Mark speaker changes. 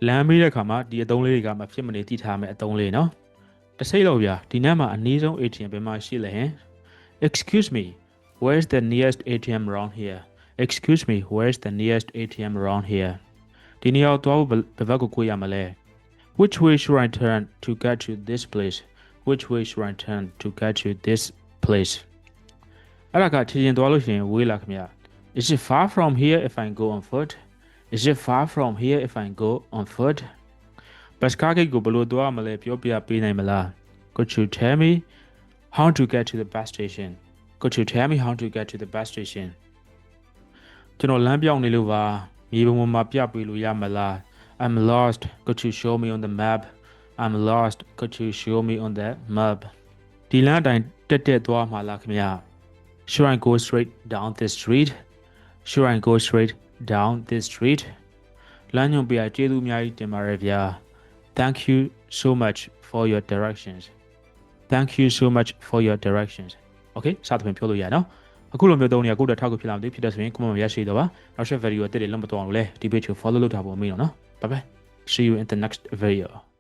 Speaker 1: လမ်းမေးတဲ့အခါမှာဒီအသုံးလေးတွေကမဖြစ်မနေသိထားမယ်အသုံးလေးနော်တစ်စိတ်လောက်ဗျာဒီနေ့မှာအနည်းဆုံး ATM ဘယ်မှာရှိလဲဟင် Excuse me where's the nearest ATM around here Excuse me where's the nearest ATM around here ဒီနေရာကိုသွားဖို့ဘယ်ဘက်ကိုကိုရမလဲ Which way should I turn to get to this place Which way should I turn to get to this place အဲ့ဒါကထင်ရင်သွားလို့ရှိရင်ဝေးလာခင်ဗျာ Is it far from here if I go on foot Is it far from here if I go on foot ဘတ်ကားဂိတ်ကိုဘယ်လိုသွားမလဲပြောပြပေးနိုင်မလား Could you tell me how to get to the bus station Could you tell me how to get to the bus station ကျွန်တော်လမ်းပြောင်းနေလို့ပါမြေပုံပေါ်မှာပြပေးလို့ရမလား I'm lost Could you show me on the map I'm lost Could you show me on the map ဒီလမ်းအတိုင်းတက်သွားမှာလားခင်ဗျာ Should I go straight down this street Should I go straight down this street လမ်းညွှန်ပြကျေးဇူးအများကြီးတင်ပါတယ်ဗျာ Thank you so much for your directions Thank you so much for your directions Okay စသဖြင့်ပြောလို့ရနော်အခုလိုမျိုးသုံးနေရကိုယ့်တက်ထောက်ကိုဖြစ်လာမသိဖြစ်တဲ့ဆိုရင် comment ရရှိတော့ပါနောက်ဆက် video အသစ်တွေလုံးမတော်အောင်လို့လဲဒီ page ကို follow လုပ်ထားဖို့အမေ့တော့နော် bye bye see you in the next video